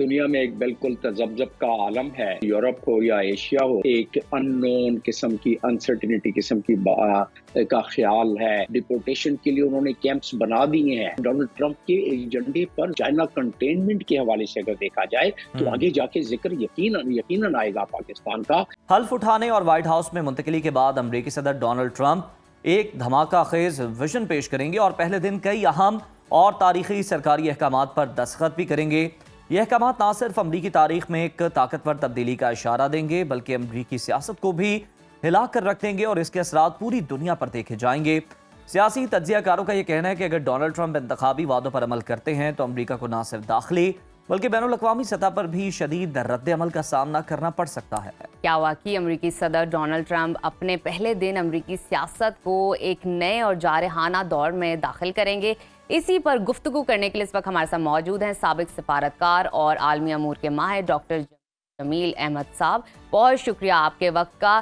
دنیا میں ایک بالکل تذبذب کا عالم ہے. یورپ ہو یا ایشیا ہو، ایک ان قسم کی انسرٹنٹی قسم کی کا خیال ہے. ڈپورٹیشن کے لیے انہوں نے کیمپس بنا دیے ہیں. ڈونلڈ ٹرمپ کے ایجنڈے پر چائنا کنٹینمنٹ کے حوالے سے اگر دیکھا جائے تو آگے جا کے ذکر یقیناً آئے گا پاکستان کا. حلف اٹھانے اور وائٹ ہاؤس میں منتقلی کے بعد امریکی صدر ڈونلڈ ٹرمپ ایک دھماکہ خیز ویژن پیش کریں گے اور پہلے دن کئی اہم اور تاریخی سرکاری احکامات پر دستخط بھی کریں گے. یہ احکامات نہ صرف امریکی تاریخ میں ایک طاقتور تبدیلی کا اشارہ دیں گے بلکہ امریکی سیاست کو بھی ہلا کر رکھ دیں گے اور اس کے اثرات پوری دنیا پر دیکھے جائیں گے. سیاسی تجزیہ کاروں کا یہ کہنا ہے کہ اگر ڈونلڈ ٹرمپ انتخابی وعدوں پر عمل کرتے ہیں تو امریکہ کو نہ صرف داخلی بلکہ بین الاقوامی سطح پر بھی شدید رد عمل کا سامنا کرنا پڑ سکتا ہے. کیا واقعی امریکی صدر ڈونلڈ ٹرمپ اپنے پہلے دن امریکی سیاست کو ایک نئے اور جارحانہ دور میں داخل کریں گے؟ اسی پر گفتگو کرنے کے لیے اس وقت ہمارے ساتھ موجود ہیں سابق سفارتکار اور عالمی امور کے ماہر ڈاکٹر جمیل احمد صاحب. بہت شکریہ آپ کے وقت کا.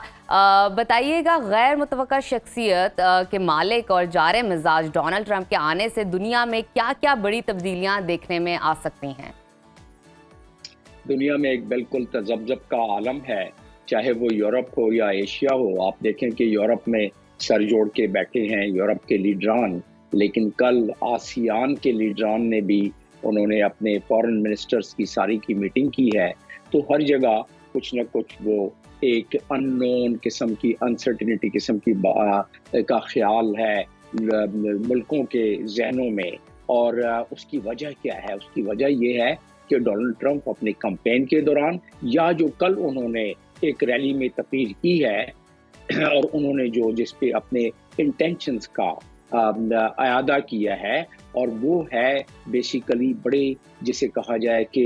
بتائیے گا، غیر متوقع شخصیت کے مالک اور جارح مزاج ڈونلڈ ٹرمپ کے آنے سے دنیا میں کیا کیا بڑی تبدیلیاں دیکھنے میں آ سکتی ہیں؟ دنیا میں ایک بالکل تذبذب کا عالم ہے، چاہے وہ یورپ ہو یا ایشیا ہو. آپ دیکھیں کہ یورپ میں سر جوڑ کے بیٹھے ہیں یورپ کے لیڈران، لیکن کل آسیان کے لیڈران نے بھی انہوں نے اپنے فارن منسٹرز کی ساری کی میٹنگ کی ہے. تو ہر جگہ کچھ نہ کچھ وہ ایک ان قسم کی انسرٹنٹی قسم کی کا خیال ہے ملکوں کے ذہنوں میں. اور اس کی وجہ کیا ہے؟ اس کی وجہ یہ ہے کہ ڈونلڈ ٹرمپ اپنے کمپین کے دوران یا جو کل انہوں نے ایک ریلی میں تقریر کی ہے اور انہوں نے جس پہ اپنے انٹینشنز کا اعادہ کیا ہے، اور وہ ہے بیسیکلی بڑے جسے کہا جائے کہ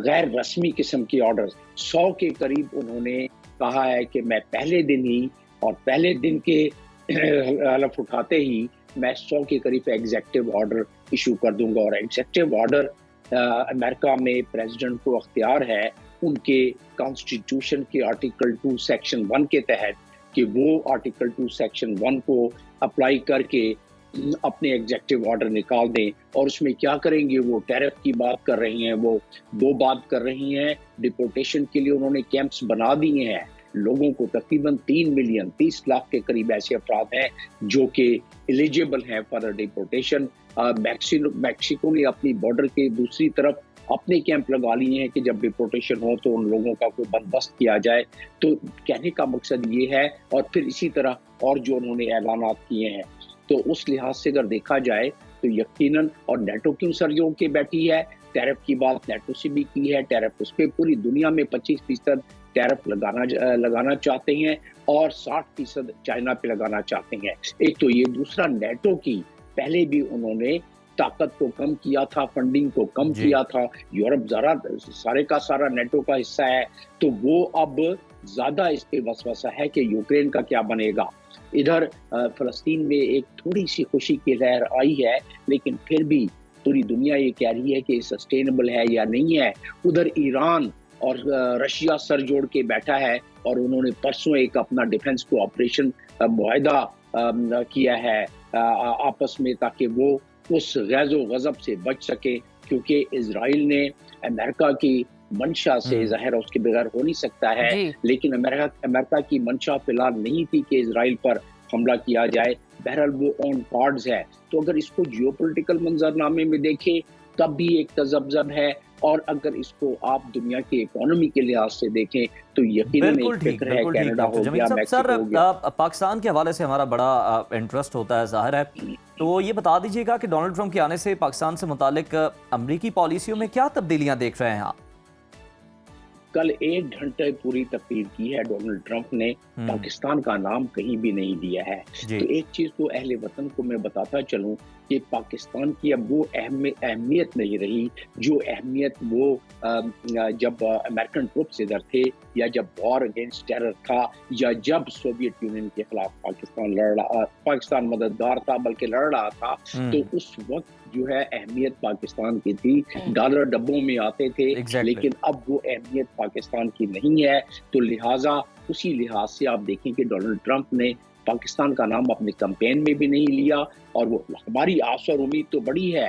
غیر رسمی قسم کے آرڈرز 100 کے قریب انہوں نے کہا ہے کہ میں پہلے دن ہی اور پہلے دن کے حلف اٹھاتے ہی میں 100 کے قریب ایگزیکٹو آرڈر ایشو کر دوں گا. اور ایگزیکٹو آرڈر امریکہ میں پریزیڈنٹ کو اختیار ہے ان کے کانسٹیٹیوشن کے آرٹیکل 2 سیکشن 1 کے تحت کہ وہ آرٹیکل 2 سیکشن 1 کو اپلائی کر کے اپنے ایگزیکٹو آرڈر نکال دیں. اور اس میں کیا کریں گے؟ وہ ٹیرف کی بات کر رہی ہیں، وہ دو بات کر رہی ہیں. ڈپورٹیشن کے لیے انہوں نے کیمپس بنا دیے ہیں. لوگوں کو تقریباً 3 ملین 30 لاکھ کے قریب ایسے افراد ہیں جو کہ ایلیجیبل ہیں فار ڈپورٹیشن. میکسیکو نے اپنی بارڈر کے دوسری طرف اپنے کیمپ لگا لیے ہیں کہ جب ڈپورٹیشن ہو تو ان لوگوں کا کوئی بندوبست کیا جائے. تو کہنے کا مقصد یہ ہے، اور پھر اسی طرح اور جو انہوں نے اعلانات کیے ہیں. تو اس لحاظ سے اگر دیکھا جائے تو یقیناً، اور نیٹو کیوں سر جوڑ کے بیٹھی ہے؟ ٹیرف کی بات نیٹو سے بھی کی ہے. ٹیرف اس پہ پوری دنیا میں 25% ٹیرف لگانا چاہتے ہیں اور 60% چائنا پہ لگانا چاہتے ہیں. ایک تو یہ، دوسرا نیٹو کی پہلے بھی انہوں نے طاقت کو کم کیا تھا، فنڈنگ کو کم کیا تھا. یورپ سارے کا سارا نیٹو کا حصہ ہے، تو وہ اب زیادہ اس پہ وسوسہ ہے کہ یوکرین کا کیا بنے گا. ادھر فلسطین میں ایک تھوڑی سی خوشی کی لہر آئی ہے، لیکن پھر بھی پوری دنیا یہ کہہ رہی ہے کہ سسٹینیبل ہے یا نہیں ہے. ادھر ایران اور رشیا سر جوڑ کے بیٹھا ہے اور انہوں نے پرسوں ایک اپنا ڈیفنس کو آپریشن معاہدہ کیا ہے آپس میں، تاکہ وہ اس غیظ و غضب سے بچ سکے. کیونکہ اسرائیل نے امریکہ کی منشا سے، ظاہر اس کے بغیر ہو نہیں سکتا ہے، لیکن امریکہ کی منشا فی الحال نہیں تھی کہ اسرائیل پر حملہ کیا جائے. بہرحال وہ آن کارڈز ہے. تو اگر اس کو جیو پولیٹیکل منظرنامے میں دیکھیں تب بھی ایک تذبذب ہے، اور اگر اس کو آپ دنیا کی اکانومی کے لحاظ سے دیکھیں تو یقیناً ایک فکر ہے کینیڈا ہو گیا، میکسیکو ہو گیا. پاکستان کے حوالے سے ہمارا بڑا انٹرسٹ ہوتا ہے، ظاہر ہے. تو یہ بتا دیجئے گا کہ ڈونلڈ ٹرمپ کے آنے سے پاکستان سے متعلق امریکی پالیسیوں میں کیا تبدیلیاں دیکھ رہے ہیں آپ؟ کل 1 گھنٹے پوری تقریر کی ہے ڈونلڈ ٹرمپ نے، پاکستان کا نام کہیں بھی نہیں دیا ہے. تو ایک چیز تو اہل وطن کو میں بتاتا چلوں کہ پاکستان کی اب وہ اہمیت نہیں رہی جو اہمیت وہ جب امریکن ٹروپس ادھر تھے، یا جب وار اگینسٹ ٹیرر تھا، یا جب سوویت یونین کے خلاف پاکستان مددگار تھا بلکہ لڑ رہا تھا. تو اس وقت جو ہے اہمیت پاکستان کی تھی، ڈالر ڈبوں میں آتے تھے، لیکن اب وہ اہمیت پاکستان کی نہیں ہے. تو لہٰذا اسی لحاظ سے آپ دیکھیں کہ ڈونلڈ ٹرمپ نے پاکستان کا نام اپنے کمپین میں بھی نہیں لیا، اور وہ ہماری آس اور امید تو بڑی ہے